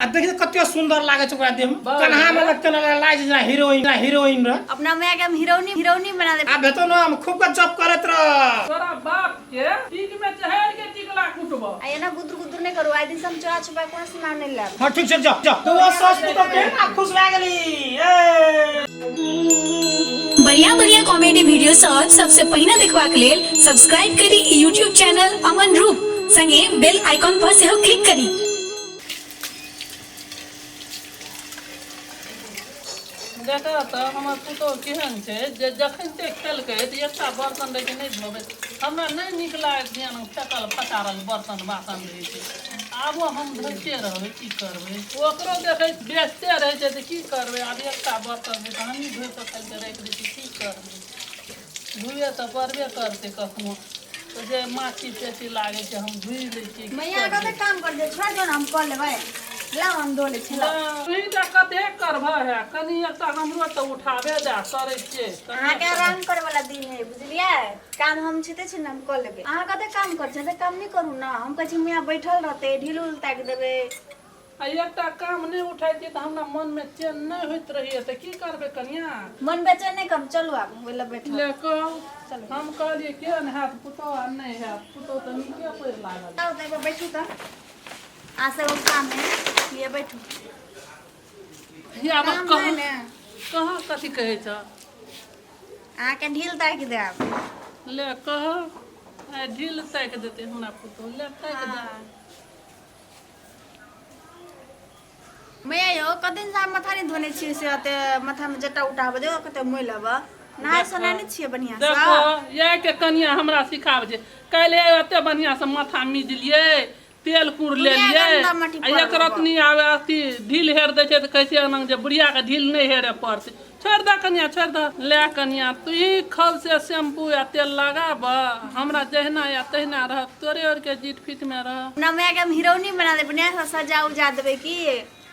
देखिए कत्ते सुंदर लागे छ ओकरा देह में कन्हा में लगते लागे ना हीरोइन र अपना मैं के हम हीरोइनी बना दे। आ भेतो न हम खूब का जॉब करत र तोरा बाप के टीक में चढ़ के टिकला कुटबो आय ना गुदर नहीं करू। आइ दिन हम चोरा छुपा कोन सामान नहीं लाब। हां ठीक छै जा जा तो सस तो के ना खुश लागली ए बढ़िया कॉमेडी वीडियो सबसे पहिने देखबाक लेल सब्सक्राइब करी YouTube चैनल अमन रूप संगे बेल आइकॉन पर सेहो क्लिक करी। देखा तो हमर पुतो केहन छै जे जखन ते खेल के त एकटा बर्तन रहे नहीं धोबे हमरा नहीं नीक लागे ध्यान फेकल फटारल बर्तन बासन रहे छै। आबो हम धोते रहबे की करबे ओकरो देखे बेचते रहे छै त की करबे। आब एकटा बर्तन है हम ही धोइ के खाली राख दै छी की करबे। धुए त परबे करते कखनो तो जे माछी पेटी लागे छै हम धुइ लै छी। मैया का काम कर दे छोड़ दो हम कर लेबै ला हम धो ले छी। तुही त कते करबा है कनी एकटा हमरो त उठाबे दे करे छै। अहाँ के आराम करे वाला दिन है बुझलिए काम हम छिते छी हम कर लेबै। अहाँ कते काम कर छै काम नहीं करू ना हम कहै छी मैया बैठल रहते ढिलुल ताक देबै। आ एकटा काम नहीं उठाई छी त हमरा मन में चैन नहीं होइत रही त की करबे कन्या। मन बेचैन नहीं कम चलू आप बोले बैठो ले कह हम कहलिए केहन हाथ पुतो आ नहीं है पुतो त नीके पैर लागल। आओ तो बैठू त आ सब काम है ये बैठू या काम कह है ने कह कथि कहै छ अहाँ के ढील ताक देब। ले कह आ ढील ताक देते हमरा पुतो ले ताक दे। मैया यो कदिन जा माथा नहीं धोने छी से अते माथा में जटा उठाब दे कते मोइ लब नहाय सोनाय नहीं छिए बढ़िया से। देखो ये के कन्या हमरा सिखाब छै काल्हि एते बढ़िया से माथा मिजलिए तेल कुर ले लिए एक रत्नी आवे अथी ढील हेर दे छै त कहै छै अनंग जे बुढ़िया के ढील नहीं हेरे पड़ते। छोड़ द कन्या छोड़ द ले कन्या तू ही खल से शैम्पू या तेल लगाब हमरा जहना या तहना रह तोरे और के जीत फिट में रह ना मैं के हम हीरोइनी बना दे बढ़िया से सजा उजा देबे की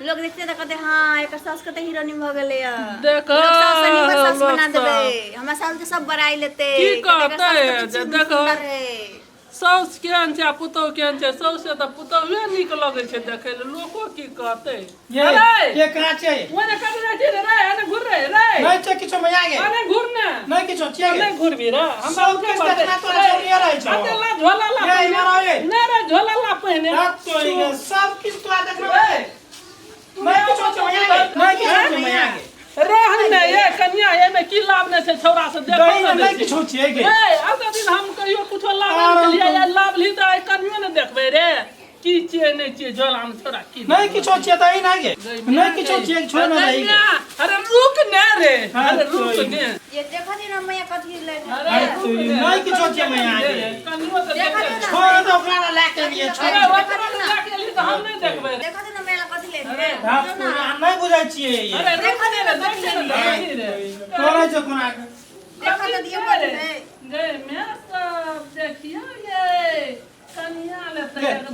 लोग देखते त कहते हां एकर सास कते हीरोइनी भ गेले य देखो सास बना देबे हमरा साल के सब बड़ाई लेते की कहते जे देखो देखो सौस केहन छै पुतो केहन छै सौस से त पुतोवे नीक लगे छै देखे ले लोको की कहते ये करा छै ओने कत रह छै रे अने घुर रे नहीं छै किछो में आगे अने घुर ने नहीं किछो छै नहीं घुरबी रे हम सब किछ देखना तो जरूरी रहे छै अते ला झोला ला ये इधर आओ ये नहीं रे झोला ला पहने तो ये सब किछ तो देखना मैं किछो छै में आगे नहीं किछो छै में आगे रहन ने ये कन्या ये में की लाभ ने छै छौरा से देखो नहीं किछो छै गे ए आते दिन हम कहियो कुछो लाभ के लिए या लाभ ली त कनियो ने देखबे रे की छिए नहीं छिए झोला में छोरा की नहीं किछो छै त ना गे नहीं किछो छै छोड़ ना रही अरे रुक ने रे अरे रुक ने ये देखो दिन मैया कथि ले अरे नहीं किछो छै में आगे कनियो त देख छोड़ दो ओकरा ला के लिए छोड़ अरे ओकरा ला के लिए त हम नहीं देखबे देखो दिन मैया कथि ले आप नहीं बुझाई छिए ये अरे देखो ने रे तोरा जो कोना देखो तो दियो कर दे गे मैं सब देखियो ये कन्या ले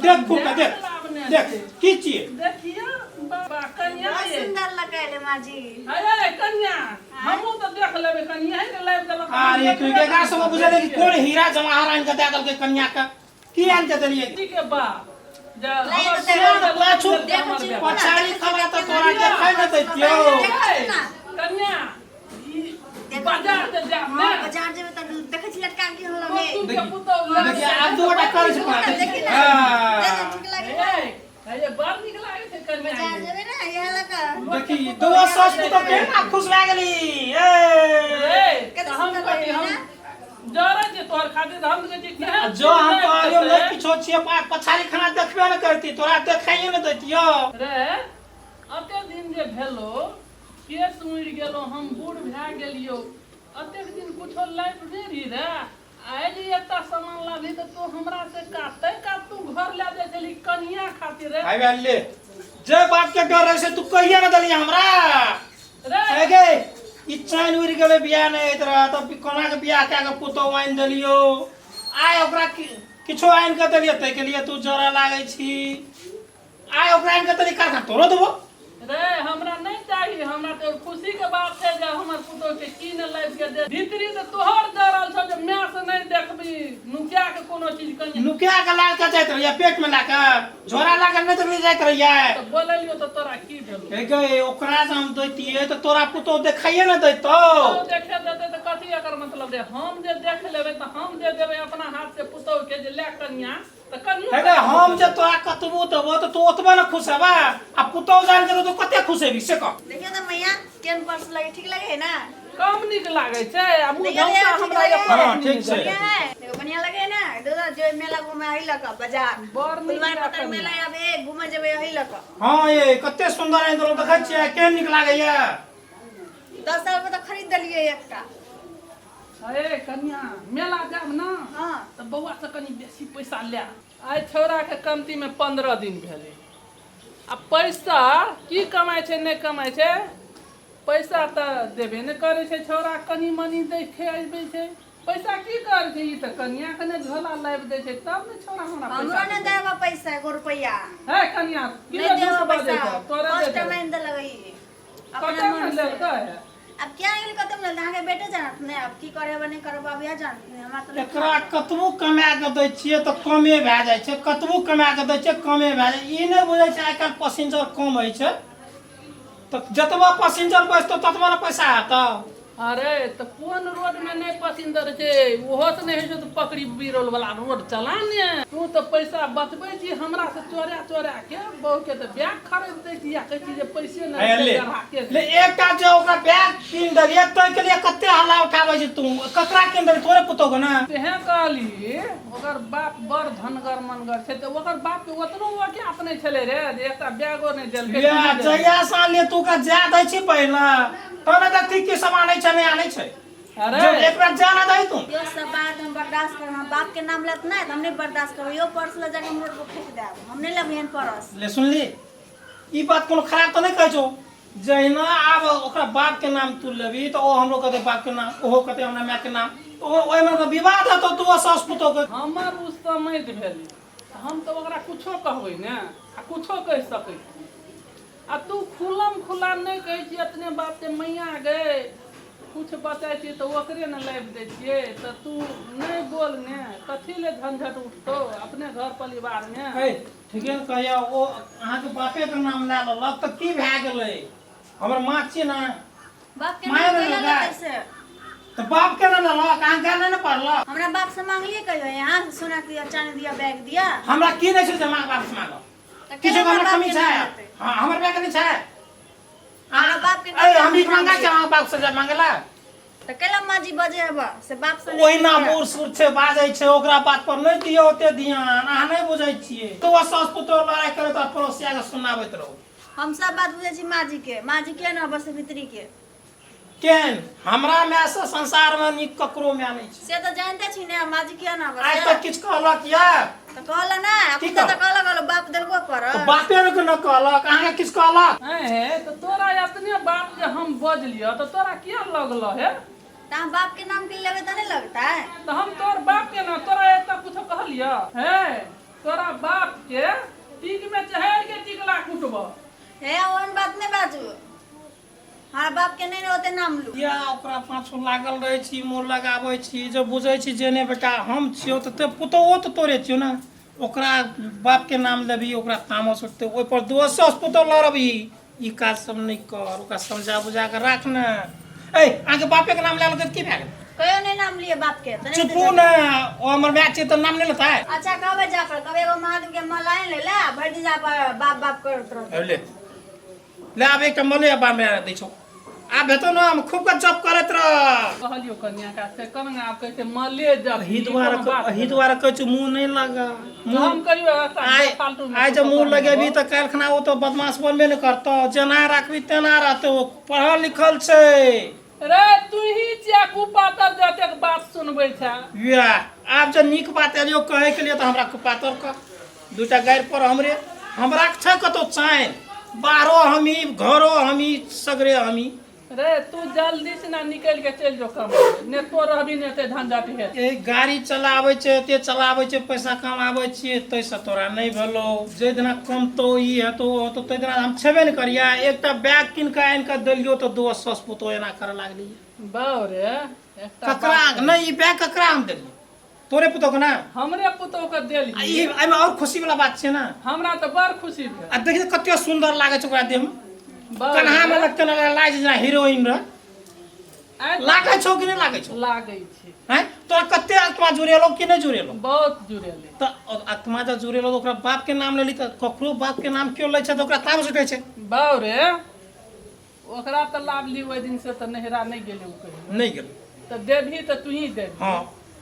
देख फूका देख की छिए देखियो बाबा कन्या बहुत ये सुंदर लगाइले माजी। अरे कन्या हमहु त देख लेबे कन्या है के लाइव देलक अरे तू के का सब बुझा दे कि कौन हीरा जवाहर आन के दे दल के कन्या का की आन के दलिए ठीक है बा जा लाइव हमर दे सुन पाछू देखो छी पछाड़ी खबरा त तोरा देखाई न दैतियो कन्या बाजार से जा हां बाजार जेबे त देखै छी लटका के हम लगे तू के पुतो देखिए आप दूटा कर से पा देखि ना हां ठीक लागे ये बार निकला है से कन्या बाजार जेबे ना यह लगा देखी दो सस तो के ना खुश लागली ए कते हम सुंदर कथि लगे हम ना जरा जे तोर खातिर हम के जे के जो हम कहलियो नहीं किछो छिए पछाड़ी खाना देखबे न करती तोरा देखाइए न दैतियो रे अते दिन जे भेलो केस उड़ गेलो हम बूढ़ भए गेलियो अतेक दिन कुछो लाइफ नहीं रही रे आज एता सामान लाभी त तू हमरा से काटे का तू घर ले दे चली कन्या खातिर रे भाई बहन ले जे बात के डर से तू कहिए न दलिया हमरा रे गे ई चाइन उड़ गेले बियाह नहीं तोरा तब कोना के बियाह का के पुतो वाइन दलियो आय ओकरा किछो आइन के दलियो तै के लिए तू जरा लागै छी आय ओकरा आइन के तली का तोरो देबो रे हमरा नहीं चाहिए हमरा तो खुशी के बात है जे हमर पुतो के की न लाइफ के दे भीतरी से तोहर जरल छ जे मैं से नहीं देखबी नुकिया के कोनो चीज कनी नुकिया के लाल के जाइत रहिया पेट में लाके झोरा लाके नहीं तो ले जाइत रहिया तो बोललियो तो तोरा की भेल हे गे ओकरा से हम दैतिए तो तोरा पुतो देखाइए ना दैतो तो देखे देते तो कथी एकर मतलब रे हम जे देख लेबै त हम जे देबै अपना हाथ से पुतौ के जे ले कनिया त कनिया हे गे हम जे तोरा कतबो देबो तो तू ओतबे ना खुश हेबा आ पुतो जान के तो कते खुश हेबी से कह देखियो ना मैया केन पर्स लगे ठीक लगे है ना कम निक लागे छै आ मुंह देखियो धौसा ठीक हमरा लगे ये हाँ, ठीक छै। बढ़िया है देखो बढ़िया लगे है ना दादा जो मेला घूमे आई लगा बाजार बड़ नीक फुलवारी लागत पत्थर मेला आबे घूमे जेबे यही लगा हां ये कते सुंदर है तो देखै छियै के नीक लागैया 10 साल में तो खरीद दलिए एकटा अरे कनिया मेला जाब ना हां त बौआ से कनी बेसी पैसा ले आइ छौरा के कमती में 15 दिन भेलै आ पैसा की कमाइ छै नहीं कमाइ छै पैसा त देबे नहीं करे छै छौरा कनी मनी देखे आबै छै पैसा की करे छै ई त कनिया के ने झोला लाइब दे छै तब ने छौरा हमरा हमरो पैसा ने देबा पैसा 1 रुपया है कनिया की नहीं ले देबा बजे पैसा तोरे दे फर्स्ट दे टाइम दे लगई कते अपना में मन ले से है अब क्या गेल कतम मिल अहाँ के बेटे जानत ने अब की करे बने करब अब या जानत ने हमरा तो एकरा कतबो कमा के दै छियै तो कमे भए जाइ छै कतबो कमा के दै छियै कमे भए जाइ ई नहि बुझै छै आइ काल्हि पैसेंजर कम होइ छै तो जतबा पैसेंजर बचतौ ततबा ना पैसा हेतौ अरे तो कोन रोड में नहीं पसंदर छै ओहो से नहीं है तो पकड़ी बिरोल वाला रोड चला ने तू तो पैसा बचबै छी हमरा से चोरा चोरा के बहु के तो बैग खरीद दे दिया कहै छी जे पैसे है नहीं ले चढ़ा के ले एकटा जे ओकरा बैग कीन देलियै तै के लिए कते हल्ला उठाबै छै तू ककरा कीन देलियै तोरे पुतौ के ना तेहे कहली ओकर बाप बड़ धनगर मनगर छै तो ओकर बाप के ओतनो ओके अपने छले रे जे एकटा बैगो नहीं देलकै या जया साल ले तू का जा दै छी पहिला तोरा देखती की सामान है छै नहीं आनै छै अरे जब एक बार जाना दई तू यो सब बात हम बर्दाश्त कर हम बाप के नाम लेत ना त हम नहीं बर्दाश्त करब यो पर्स ले जाके हम रोड पर फेंक देब हम नहीं लेब एहन पर्स ले सुनली ई बात कोनो खराब तो नहीं कहै छौ जहिना आब ओकरा बाप के नाम तू लेबी तो ओ हमरो कहते बाप के नाम ओहो कहते हमरा माय के नाम तो ओइ में तो विवाद हेतौ तू सास पुतौ के हमर उस समय भेली हम तो ओकरा कुछो कहबै ने आ कुछो कह सकै छी आ तू खुलम खुला नहीं कहे छी अपने बाप के मैया गए कुछ बताए छी तो ओकरे न लाइब दे छिए तो तू नहीं बोल ने कथी ले झंझट उठतो अपने घर परिवार में ए ठीके न कहया ओ अहाँ के बापे के नाम ले लेलक त की भए गेलै हमर माँ छी ना बाप के माय नाम ने कैला लगा। कैसे तो बाप के ना लेलक अहाँ के नहीं पढ़लक हमरा बाप से मांगलिए कहियो यहाँ से सोना दिया चांदी दिया बैग दिया हमरा की नहीं छै जे माँ बाप से मांगो त किछु केना हमर बाप कमी के छै नाम लेतै? हां हमर बैग नहीं छै हमरा बाप के ए नाम हम भी मांगा लेतै। छै अहाँ बाप से जे मांगला त केला माजी बजे हबा से बाप से ओहिना बूढ़ सूढ़ छै बाजै छै ओकरा बात पर नहीं दियो ओते ध्यान अहाँ नहीं बुझै छियै तो सास पुतौ लड़ाई करे त पड़ोसिया के सुनाबैत रहू हम सब बात बुझे छी माजी के ना बस भितरी के केन हमरा में से संसार में नीक ककरो में नहीं छै से तो जानते छी ने माजी के ना आज बस तक किछ कहलक या तो कहला ना की अपन तो कहल? कहला बाप देलको पर तो बापे ने न कहलक अहाँ किछ कहलक है तो तोरा अपने बाप जे हम बज लियो तो तोरा किया लगल है ता बाप के नाम के लेवे त नहीं लगता है तो हम तोर बाप के ना तोरा एता कुछ कहलिया है तोरा बाप के टीक में चढ़ के टिकला कुटबो हे ओन बात नहीं बाजू हमारा बाप के नहीं होते नाम लू या ओकरा पाछू लागल रहै छी मोर लगाबै छी जब बुझै छी जे ने बेटा हम छियौ त पुतौओ त तोरे छियौ ना ओकरा बाप के नाम लेबी ओकरा तामस उठते ओइ पर दोसर पुतौ लड़बी ई काज सब नहीं कर ओकरा समझा बुझा के राख ना ए आके बापे के नाम ले लेत की भए गेल कहियो नहीं नाम लिए बाप के तो नहीं चुपू देते। ना ओ हमर मैच छै त नाम नहीं लेता है अच्छा कहबे जा पर कबे एगो महादेव के मलाइन ले ले भर दिन जा पर बाप बाप करत रह ले ले आब एकटा मले बा में दै छौ आ भेतो ना हम खूब का जप करत रह कहलियो कन्या का से कम आप कहते मले जब ही द्वारा कहै छै मुंह नहीं लगा हम कहियो फालतू में आज मुंह लगेबी त काल खना ओ तो बदमाश बनबे न करतो जना राखबी तेना रहतो पढ़ल लिखल छै रे तू ही चाकू पातर जते बात सुनबै छै या आब जे नीक बात एलियो कहे के लिए त हमरा कुपातर क दूटा गायर पर हमरा छै कतो चाइन बाहरो हमी घरो हमी सगरे हमी रे तू जल्दी से ना निकल के चल जो कम ने तो रहबी ने ते झंझट है ए गाड़ी चलाबै छै ते चलाबै छै पैसा कमाबै छियै तैसे तोरा नहीं भेलो जे दिना कम तो ई हेतो तो तै दिना हम छेबे नहीं करिया एकटा बैग किन के आइन के देलियो तो 200 पुतो एना करे लागली बाऊ रे एकटा ककरा नहीं ई बैग ककरा हम देलियो तोरे पुतो के ना हमरे पुतो के देली आ ई एमे और खुशी वाला बात छै ना हमरा तो बड़ खुशी भेल आ देखि कते सुंदर लागे छै ओकरा देह में बाऊ कन्हा में लग के लागे जेना हीरोइन रे आइ लागे छौ कि नहीं लागे छौ लागै छै हैं तोरा कते आत्मा जुड़ेलो कि नहीं जुड़ेलो बहुत जुड़ेले तो आत्मा जब जुड़ेलो तो ओकरा बाप के नाम लेली तो ककरो बाप के नाम क्यों लै छै तो ओकरा ताम सुटै छै बाऊ रे ओकरा तो लाभ ली ओहि दिन से तो नहरा नहीं गेले उ कहियो नहीं गेल तो देबही तो तू ही देबही हाँ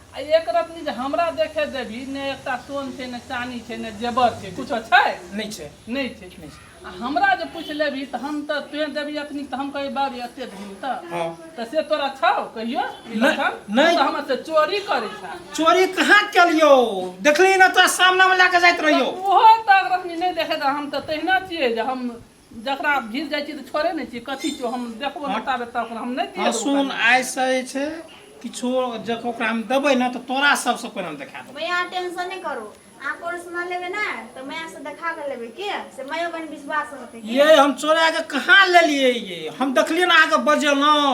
आ एक रत्नी जे हमरा देखे देबही ने एकटा सोन छै ने चानी छै ने जेवर छै कुछो छै नहीं छै नहीं छै आ हमरा जे पूछ लेबही तो हम तो तुहे देबही अखनी तो हम कही बाबी एते धनी हाँ तो से तोरा छौ कहियो ई नहीं, लखन? नहीं। तो हमर से चोरी करै छा चोरी कहाँ कलियो देखली ना तो सामने में लाके जाइत रहियो ओहो तक रखनी नहीं देखे त हम तो तहिना छियै जे हम जकरा भीड़ जाइ छी तो छोड़े नहीं छी कथी छौ हम देखबो बताबे त ओकरा हम नहीं हाँ दिए सुन आइ से छै किछो जब ओकरा हम देबै ना तो तोरा सबसे पहले हम देखा देबै भैया टेंशन नहीं करो आप और सामान लेबे ना तो मैं से दिखा कर लेबे के से मैं बन विश्वास होते के ये हम चोरा के कहाँ लेलिए ये हम देखलिए ना अहाँके बजेलहुँ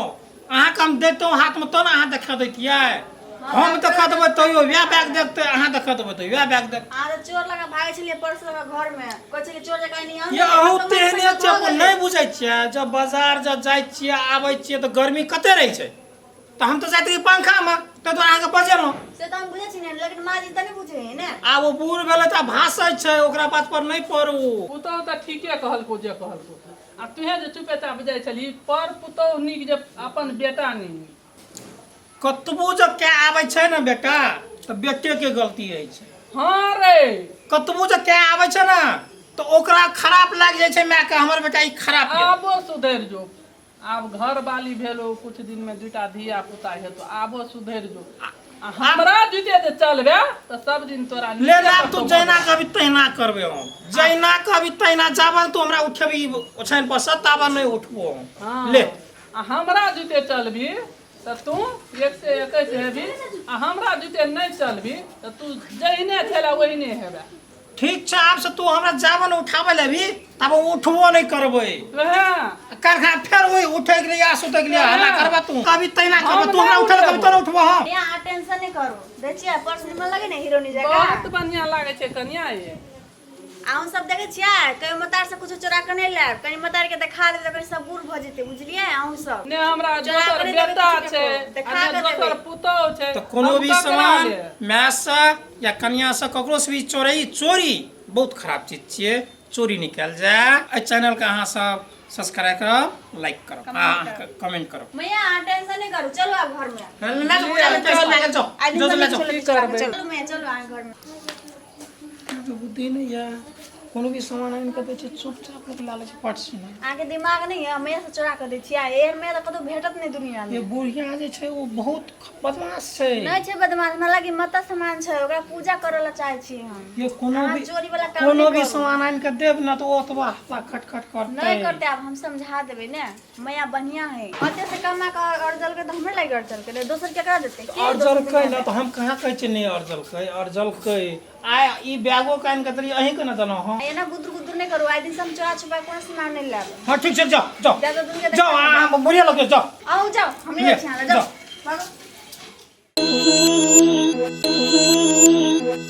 अहाँके हम देतौ हाथ में तो ना अहाँ देखा दैतियै हम देखा देबै तैयो वएह बैग देखते अहाँ देखा देबै तो वएह बैग देख आ तो चोर लगा भागे छलिए पर्स लगा घर में कोइ छलिए चोर जका नहीं हम ये अहू तेहने छै अपन नहीं बुझै छियै जब बाजार जब जाइ छियै आबै छियै तो गर्मी कते रहै छै तो हम तो जाइत रही पंखा में तो अहाँके बजेलहुँ से तो हम बुझे छी ने लेकिन माँ जी त नहीं बुझे है ना आब ओ बूढ़ भेलै तऽ भाषै छै ओकरा बात पर नहीं पड़ू पुतहु तऽ ठीके कहलको जे कहलको आ तुहे जे चुपेता बुझाइ छली पर पुतहु नीक जे अपन बेटा नहीं कतबो जब क्या आबै छै ना बेटा तो बेटे के गलती रहै छै हाँ रे कतबो जब क्या आबै छै ना तो ओकरा खराब लाग जाइ छै माय के हमर बेटा ई खराब भेल। आबो सुधर जो आब घर वाली भेलो कुछ दिन में दूटा धिया पुता है तो आबो सुधर जो आ हमरा जुते जे चलबे तो सब दिन तोरा ले नीचे ला पर तू तो जैना कहबी तहिना करबे हम जैना कहबी तहिना जाबन तू हमरा उठेबी ओछाइन पर सताबन नहीं उठबो हम हाँ। ले आ हमरा जुते चलबी तो तू 121 हेबी आ हमरा जुते नहीं चलबी तो तू जहिने थेला वहिने हेबे ठीक छै आब से तू हमरा जाबन उठाबै लेबी तब उठबो नहीं करबै वह कारखा फेर वही उठे के लिए सुते के लिए हल्ला करबा तू कभी तैना हम करबा तू हमरा नहीं उठल कभी उठेबो। तो उठबो हम यहाँ टेंशन नहीं करो देखिए पर्स निमन लगे ना हीरोनी जका बहुत बढ़िया लागे छै कन्या ये आ हम सब देखे छियै कहीं मतार से कुछ चोरा के नहीं लाब कहीं मतार के दिखा देबे तो कहीं सब बूढ़ भ जेते बुझलिए हम सब ने हमरा चोरा दोसर के नहीं देबे बेटा किसी छै को, देखा आ के दोसर देबे। पुतौह छै तो कोनो हम भी ककरा सामान ले? माय से या कन्या से ककरो से भी चोरी बहुत खराब चीज छियै चोरी निकल जाए एहि चैनल के अहाँ सब सब्सक्राइब करब लाइक करब आ कमेंट करब मैया टेंशन नहीं करो चलो आप घर में ले जाओ आज जो दिन ले में जाओ चलो चलो चलो मैं चलो आ घर में बुद्धि नहीं है कोनो भी सामान आनि के दै छै चुपचाप लोग ला लै छै पट से आगे दिमाग नहीं है मैं से चोरा कर दै छियै एहन में तो कतो भेटत नहीं दुनिया ये में बुढ़िया जे छै वो बहुत बदमाश छै नहीं छै बदमाश हमरा लगी मत सामान छै ओकरा पूजा करे ला चाहे छी हम ये कोनो अहाँ भी चोरी वाला काम कोनो नहीं भी करू। सामान आनि के देब ना तो ओतबा हल्ला खटखट करतै नहीं करते अब हम समझा देबे ना मैया बढ़िया है अते से कमा का अर्जल के तो हमरे लगी अर्जल के दोसर केकरा देते के अर्जल दोसर कै दुनिया ना तो हम कहाँ कहै छियै नहीं अर्जल कै आय ई बैगो कान के तरी अहीं के ना देलहुँ हम में। ये ना गुदर गुदर नहीं करो आज दिन से हम चोरा छुपा कोनो सामान नहीं लाबे हाँ ठीक छै जाओ जाओ ज्यादा दिन के जाओ आ बुढ़िया लोग के जाओ आओ जाओ हम नहीं ले, रखना जाओ जाओ। भागो